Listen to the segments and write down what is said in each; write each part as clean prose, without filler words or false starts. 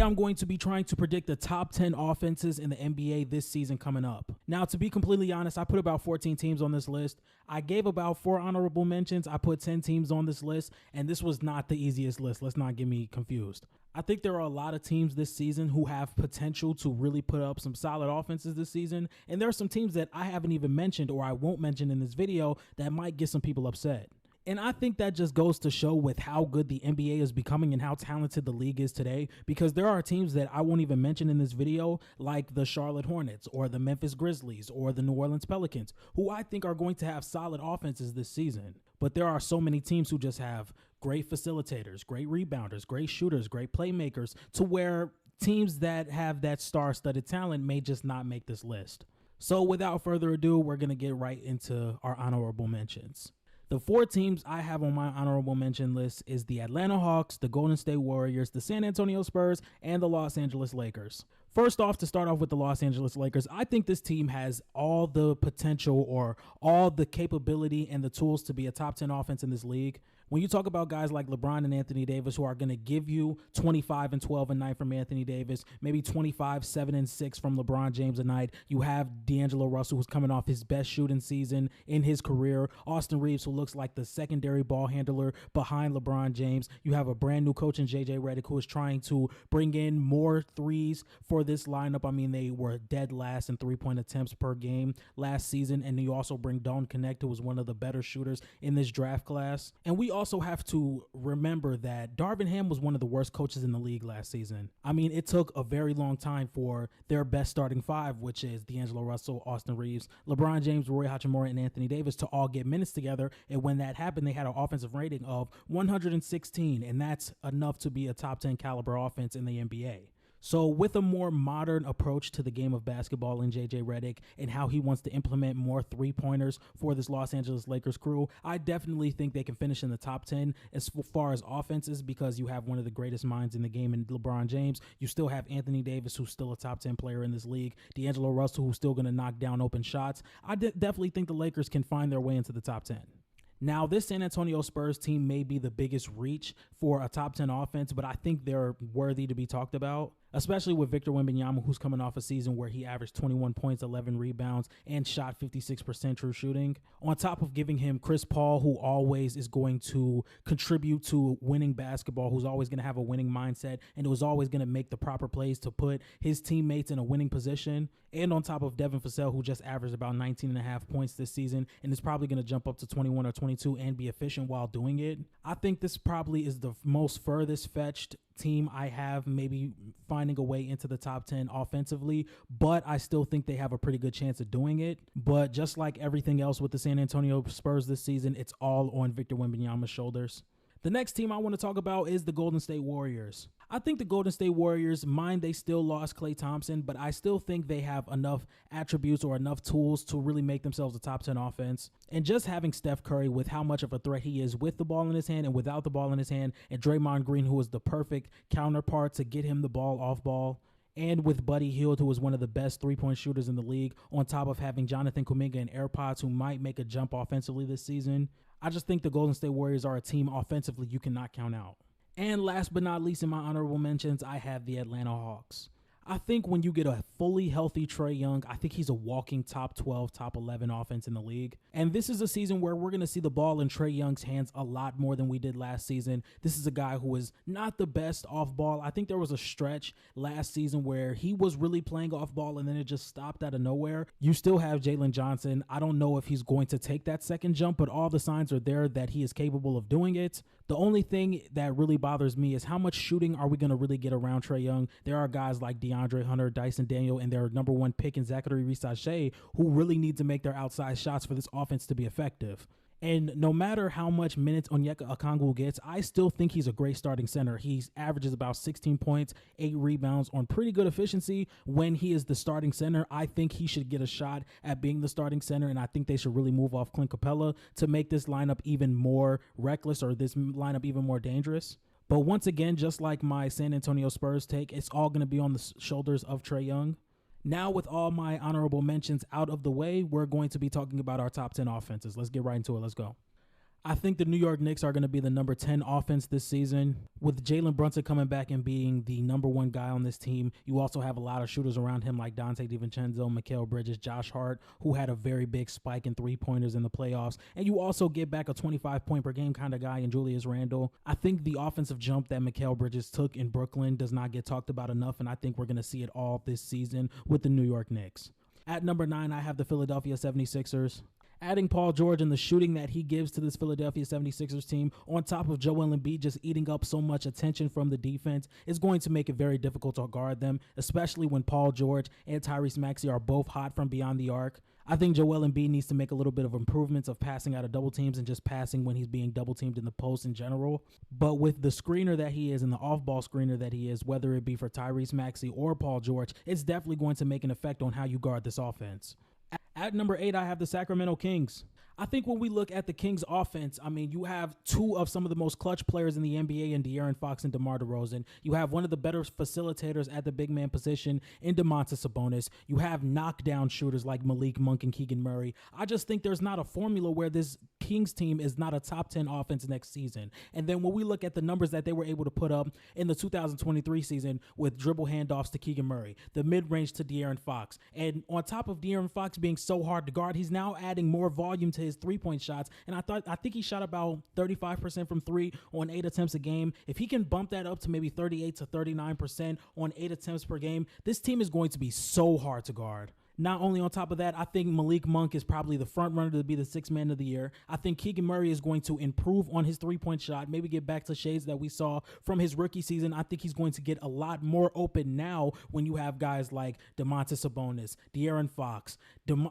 I'm going to be trying to predict the top 10 offenses in the NBA this season coming up. Now, to be completely honest, I put about 14 teams on this list. I gave about 4 honorable mentions. I put 10 teams on this list, and this was not the easiest list. Let's not get me confused. I think there are a lot of teams this season who have potential to really put up some solid offenses this season, and there are some teams that I haven't even mentioned or I won't mention in this video that might get some people upset. And I think that just goes to show with how good the NBA is becoming and how talented the league is today, because there are teams that I won't even mention in this video, like the Charlotte Hornets or the Memphis Grizzlies or the New Orleans Pelicans, who I think are going to have solid offenses this season. But there are so many teams who just have great facilitators, great rebounders, great shooters, great playmakers, to where teams that have that star-studded talent may just not make this list. So without further ado, we're going to get right into our honorable mentions. The 4 teams I have on my honorable mention list is the Atlanta Hawks, the Golden State Warriors, the San Antonio Spurs, and the Los Angeles Lakers. First off, to start off with the Los Angeles Lakers, I think this team has all the potential or all the capability and the tools to be a top 10 offense in this league. When you talk about guys like LeBron and Anthony Davis who are going to give you 25 and 12 a night from Anthony Davis, maybe 25, 7 and 6 from LeBron James a night. You have D'Angelo Russell, who's coming off his best shooting season in his career. Austin Reeves, who looks like the secondary ball handler behind LeBron James. You have a brand new coach in JJ Redick, who is trying to bring in more threes for this lineup. I mean, they were dead last in 3-point attempts per game last season. And you also bring Dalton Knecht, who was one of the better shooters in this draft class. And we also have to remember that Darvin Ham was one of the worst coaches in the league last season. I mean, it took a very long time for their best starting 5, which is D'Angelo Russell, Austin Reeves, LeBron James, Rui Hachimura, and Anthony Davis, to all get minutes together. And when that happened, they had an offensive rating of 116, and that's enough to be a top 10 caliber offense in the NBA. So with a more modern approach to the game of basketball in JJ Redick and how he wants to implement more 3-pointers for this Los Angeles Lakers crew, I definitely think they can finish in the top 10 as far as offenses, because you have one of the greatest minds in the game in LeBron James. You still have Anthony Davis, who's still a top 10 player in this league. D'Angelo Russell, who's still going to knock down open shots. I definitely think the Lakers can find their way into the top 10. Now, this San Antonio Spurs team may be the biggest reach for a top 10 offense, but I think they're worthy to be talked about, especially with Victor Wembanyama, who's coming off a season where he averaged 21 points, 11 rebounds, and shot 56% true shooting. On top of giving him Chris Paul, who always is going to contribute to winning basketball, who's always going to have a winning mindset, and who's always going to make the proper plays to put his teammates in a winning position. And on top of Devin Vassell, who just averaged about 19.5 points this season and is probably going to jump up to 21 or 22 and be efficient while doing it. I think this probably is the most furthest fetched team I have maybe finding a way into the top 10 offensively, but I still think they have a pretty good chance of doing it. But just like everything else with the San Antonio Spurs this season, it's all on Victor Wembanyama's shoulders. The next team I want to talk about is the Golden State Warriors. I think the Golden State Warriors, they still lost Klay Thompson, but I still think they have enough attributes or enough tools to really make themselves a top 10 offense. And just having Steph Curry, with how much of a threat he is with the ball in his hand and without the ball in his hand, and Draymond Green, who is the perfect counterpart to get him the ball off ball, and with Buddy Hield, who is one of the best 3-point shooters in the league, on top of having Jonathan Kuminga and Air Pods, who might make a jump offensively this season, I just think the Golden State Warriors are a team offensively you cannot count out. And last but not least in my honorable mentions, I have the Atlanta Hawks. I think when you get a fully healthy Trae Young, I think he's a walking top 12, top 11 offense in the league. And this is a season where we're going to see the ball in Trae Young's hands a lot more than we did last season. This is a guy who is not the best off ball. I think there was a stretch last season where he was really playing off ball and then it just stopped out of nowhere. You still have Jalen Johnson. I don't know if he's going to take that second jump, but all the signs are there that he is capable of doing it. The only thing that really bothers me is how much shooting are we going to really get around Trae Young? There are guys like DeAndre Hunter, Dyson Daniel, and their number 1 pick in Zachary Reese-Shea who really need to make their outside shots for this offense to be effective. And no matter how much minutes Onyeka Okongwu gets, I still think he's a great starting center. He averages about 16 points, 8 rebounds on pretty good efficiency when he is the starting center. I think he should get a shot at being the starting center, and I think they should really move off Clint Capella to make this lineup even more reckless, or this lineup even more dangerous. But once again, just like my San Antonio Spurs take, it's all going to be on the shoulders of Trae Young. Now, with all my honorable mentions out of the way, we're going to be talking about our top 10 offenses. Let's get right into it. Let's go. I think the New York Knicks are going to be the number 10 offense this season. With Jalen Brunson coming back and being the number one guy on this team, you also have a lot of shooters around him like Dante DiVincenzo, Mikal Bridges, Josh Hart, who had a very big spike in three-pointers in the playoffs. And you also get back a 25-point-per-game kind of guy in Julius Randle. I think the offensive jump that Mikal Bridges took in Brooklyn does not get talked about enough, and I think we're going to see it all this season with the New York Knicks. At number 9, I have the Philadelphia 76ers. Adding Paul George and the shooting that he gives to this Philadelphia 76ers team, on top of Joel Embiid just eating up so much attention from the defense, is going to make it very difficult to guard them, especially when Paul George and Tyrese Maxey are both hot from beyond the arc. I think Joel Embiid needs to make a little bit of improvements of passing out of double teams and just passing when he's being double teamed in the post in general. But with the screener that he is and the off-ball screener that he is, whether it be for Tyrese Maxey or Paul George, it's definitely going to make an effect on how you guard this offense. At number 8, I have the Sacramento Kings. I think when we look at the Kings offense, I mean, you have two of some of the most clutch players in the NBA in De'Aaron Fox and DeMar DeRozan. You have one of the better facilitators at the big man position in Domantas Sabonis. You have knockdown shooters like Malik Monk and Keegan Murray. I just think there's not a formula where this Kings team is not a top 10 offense next season. And then when we look at the numbers that they were able to put up in the 2023 season with dribble handoffs to Keegan Murray, the mid-range to De'Aaron Fox, and on top of De'Aaron Fox being so hard to guard, he's now adding more volume to his three-point shots, and I think he shot about 35% from three on 8 attempts a game. If he can bump that up to maybe 38 to 39% on 8 attempts per game, this team is going to be so hard to guard. Not only on top of that, I think Malik Monk is probably the front runner to be the sixth man of the year. I think Keegan Murray is going to improve on his three-point shot, maybe get back to shades that we saw from his rookie season. I think he's going to get a lot more open now when you have guys like Domantas Sabonis, De'Aaron Fox, DeMar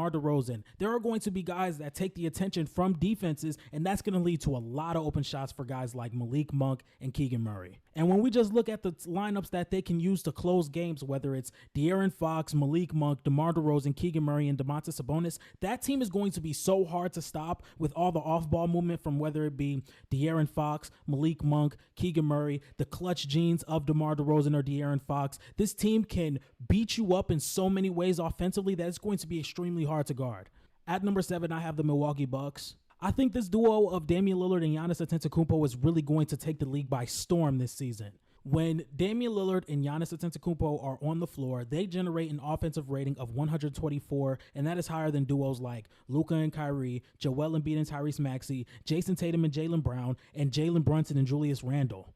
DeRozan. There are going to be guys that take the attention from defenses, and that's going to lead to a lot of open shots for guys like Malik Monk and Keegan Murray. And when we just look at the lineups that they can use to close games, whether it's De'Aaron Fox, Malik Monk, DeMar DeRozan, Keegan Murray, and Domantas Sabonis, that team is going to be so hard to stop with all the off-ball movement from whether it be De'Aaron Fox, Malik Monk, Keegan Murray, the clutch genes of DeMar DeRozan or De'Aaron Fox. This team can beat you up in so many ways offensively that it's going to be extremely hard to guard. At number 7, I have the Milwaukee Bucks. I think this duo of Damian Lillard and Giannis Antetokounmpo is really going to take the league by storm this season. When Damian Lillard and Giannis Antetokounmpo are on the floor, they generate an offensive rating of 124, and that is higher than duos like Luka and Kyrie, Joel Embiid and Tyrese Maxey, Jason Tatum and Jaylen Brown, and Jalen Brunson and Julius Randle.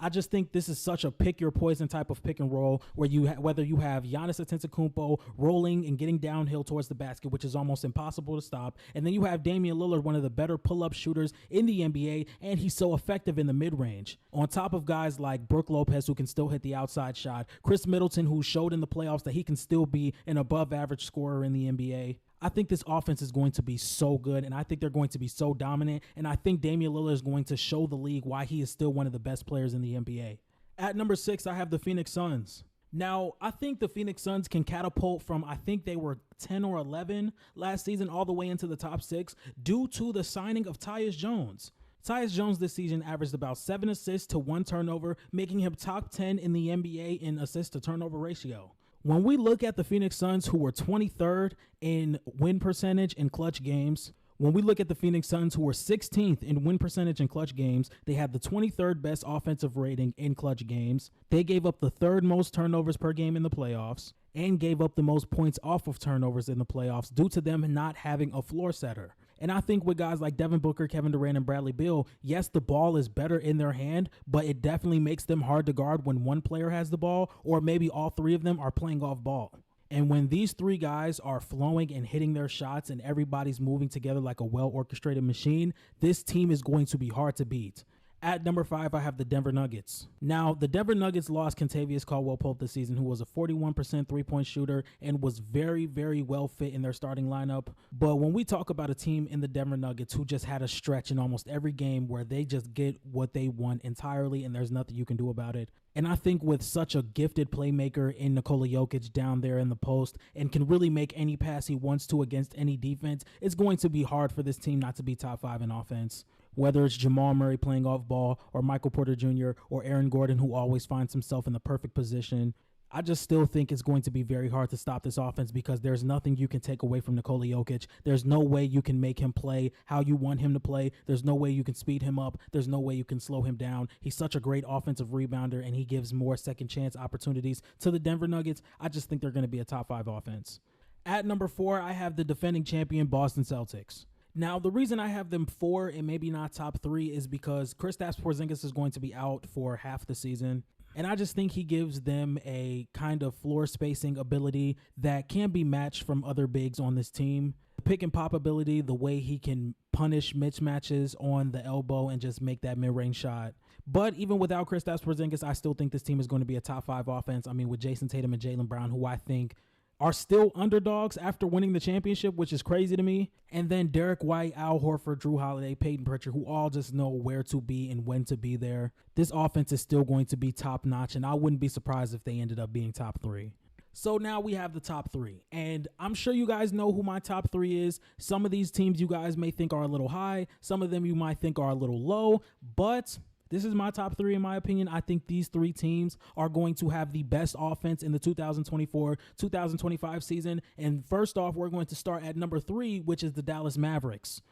I just think this is such a pick your poison type of pick and roll where whether you have Giannis Antetokounmpo rolling and getting downhill towards the basket, which is almost impossible to stop, and then you have Damian Lillard, one of the better pull-up shooters in the NBA, and he's so effective in the mid-range. On top of guys like Brook Lopez, who can still hit the outside shot, Chris Middleton, who showed in the playoffs that he can still be an above-average scorer in the NBA. I think this offense is going to be so good, and I think they're going to be so dominant, and I think Damian Lillard is going to show the league why he is still one of the best players in the NBA. At number 6, I have the Phoenix Suns. Now, I think the Phoenix Suns can catapult from, I think they were 10 or 11 last season all the way into the top 6 due to the signing of Tyus Jones. Tyus Jones this season averaged about 7 assists to 1 turnover, making him top 10 in the NBA in assist to turnover ratio. When we look at the Phoenix Suns, who were 23rd in win percentage in clutch games, when we look at the Phoenix Suns, who were 16th in win percentage in clutch games, they had the 23rd best offensive rating in clutch games. They gave up the 3rd most turnovers per game in the playoffs and gave up the most points off of turnovers in the playoffs due to them not having a floor setter. And I think with guys like Devin Booker, Kevin Durant, and Bradley Beal, yes, the ball is better in their hand, but it definitely makes them hard to guard when one player has the ball, or maybe all 3 of them are playing off ball. And when these 3 guys are flowing and hitting their shots and everybody's moving together like a well-orchestrated machine, this team is going to be hard to beat. At number 5, I have the Denver Nuggets. Now, the Denver Nuggets lost Kentavious Caldwell-Pope this season, who was a 41% three-point shooter and was very, very well fit in their starting lineup. But when we talk about a team in the Denver Nuggets who just had a stretch in almost every game where they just get what they want entirely and there's nothing you can do about it. And I think with such a gifted playmaker in Nikola Jokic down there in the post and can really make any pass he wants to against any defense, it's going to be hard for this team not to be top 5 in offense. Whether it's Jamal Murray playing off ball or Michael Porter Jr. or Aaron Gordon, who always finds himself in the perfect position. I just still think it's going to be very hard to stop this offense because there's nothing you can take away from Nikola Jokic. There's no way you can make him play how you want him to play. There's no way you can speed him up. There's no way you can slow him down. He's such a great offensive rebounder, and he gives more second chance opportunities to the Denver Nuggets. I just think they're going to be a top 5 offense. At number 4, I have the defending champion Boston Celtics. Now, the reason I have them 4 and maybe not top 3 is because Kristaps Porzingis is going to be out for half the season. And I just think he gives them a kind of floor spacing ability that can be matched from other bigs on this team. The pick and pop ability, the way he can punish mismatches on the elbow and just make that mid-range shot. But even without Kristaps Porzingis, I still think this team is going to be a top 5 offense. I mean, with Jason Tatum and Jaylen Brown, who I think are still underdogs after winning the championship, which is crazy to me. And then Derek White, Al Horford, Jrue Holiday, Peyton Pritchard, who all just know where to be and when to be there. This offense is still going to be top notch, and I wouldn't be surprised if they ended up being top 3. So now we have the top 3, and I'm sure you guys know who my top 3 is. Some of these teams you guys may think are a little high. Some of them you might think are a little low, but this is my top 3 in my opinion. I think these 3 teams are going to have the best offense in the 2024-2025 season. And first off, we're going to start at number 3, which is the Dallas Mavericks.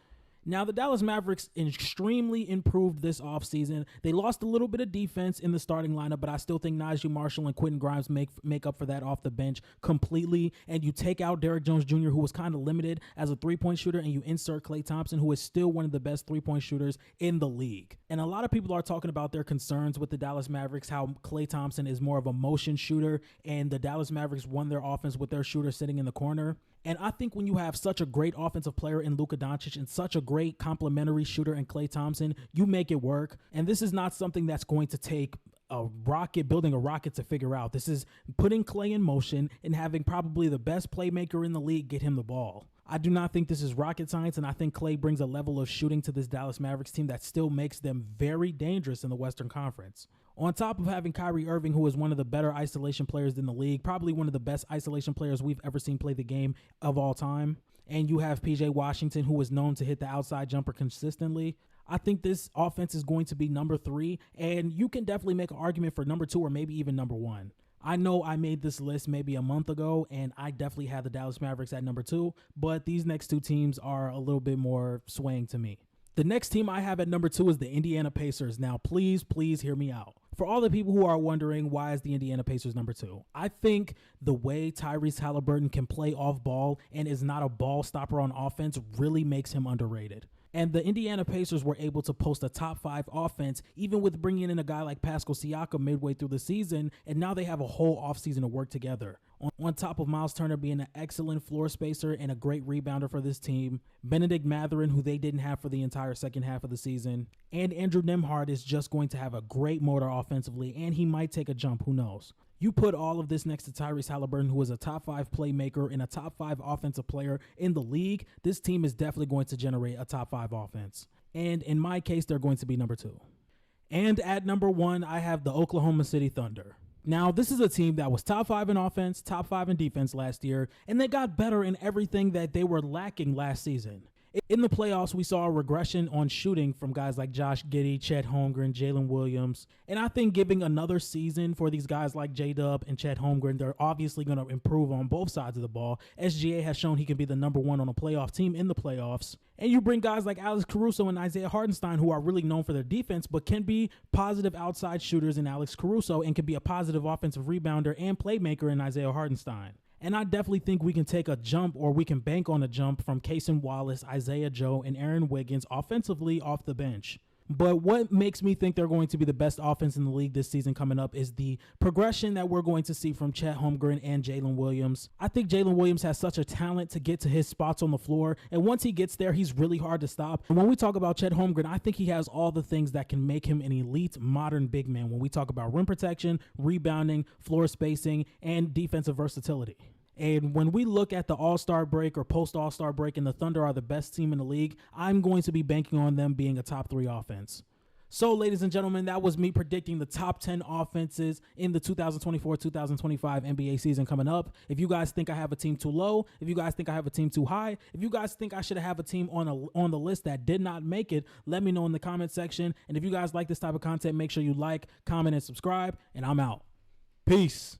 Now, the Dallas Mavericks extremely improved this offseason. They lost a little bit of defense in the starting lineup, but I still think Najee Marshall and Quentin Grimes make up for that off the bench completely. And you take out Derrick Jones Jr., who was kind of limited as a three-point shooter, and you insert Klay Thompson, who is still one of the best three-point shooters in the league. And a lot of people are talking about their concerns with the Dallas Mavericks, how Klay Thompson is more of a motion shooter, and the Dallas Mavericks won their offense with their shooter sitting in the corner. And I think when you have such a great offensive player in Luka Doncic and such a great complementary shooter in Klay Thompson, you make it work. And this is not something that's going to take building a rocket to figure out. This is putting Klay in motion and having probably the best playmaker in the league get him the ball. I do not think this is rocket science, and I think Klay brings a level of shooting to this Dallas Mavericks team that still makes them very dangerous in the Western Conference. On top of having Kyrie Irving, who is one of the better isolation players in the league, probably one of the best isolation players we've ever seen play the game of all time, and you have PJ Washington, who is known to hit the outside jumper consistently, I think this offense is going to be number 3, and you can definitely make an argument for number 2 or maybe even number 1. I know I made this list maybe a month ago, and I definitely had the Dallas Mavericks at number 2, but these next 2 teams are a little bit more swaying to me. The next team I have at number 2 is the Indiana Pacers. Now, please hear me out. For all the people who are wondering, why is the Indiana Pacers number 2? I think the way Tyrese Halliburton can play off ball and is not a ball stopper on offense really makes him underrated. And the Indiana Pacers were able to post a top 5 offense, even with bringing in a guy like Pascal Siakam midway through the season, and now they have a whole offseason to work together. On top of Miles Turner being an excellent floor spacer and a great rebounder for this team, Benedict Mathurin, who they didn't have for the entire second half of the season, and Andrew Nembhard is just going to have a great motor offensively, and he might take a jump, who knows. You put all of this next to Tyrese Halliburton, who is a top 5 playmaker and a top 5 offensive player in the league, this team is definitely going to generate a top 5 offense. And in my case, they're going to be number 2. And at number 1, I have the Oklahoma City Thunder. Now, this is a team that was top 5 in offense, top 5 in defense last year, and they got better in everything that they were lacking last season. In the playoffs, we saw a regression on shooting from guys like Josh Giddey, Chet Holmgren, Jalen Williams. And I think giving another season for these guys like J-Dub and Chet Holmgren, they're obviously going to improve on both sides of the ball. SGA has shown he can be the number 1 on a playoff team in the playoffs. And you bring guys like Alex Caruso and Isaiah Hartenstein, who are really known for their defense, but can be positive outside shooters in Alex Caruso and can be a positive offensive rebounder and playmaker in Isaiah Hartenstein. And I definitely think we can take a jump, or we can bank on a jump, from Cason Wallace, Isaiah Joe, and Aaron Wiggins offensively off the bench. But what makes me think they're going to be the best offense in the league this season coming up is the progression that we're going to see from Chet Holmgren and Jalen Williams. I think Jalen Williams has such a talent to get to his spots on the floor, and once he gets there, he's really hard to stop. And when we talk about Chet Holmgren, I think he has all the things that can make him an elite modern big man when we talk about rim protection, rebounding, floor spacing, and defensive versatility. And when we look at the All-Star break or post-All-Star break and the Thunder are the best team in the league, I'm going to be banking on them being a top 3 offense. So, ladies and gentlemen, that was me predicting the top 10 offenses in the 2024-2025 NBA season coming up. If you guys think I have a team too low, if you guys think I have a team too high, if you guys think I should have a team on the list that did not make it, let me know in the comment section. And if you guys like this type of content, make sure you like, comment, and subscribe. And I'm out. Peace.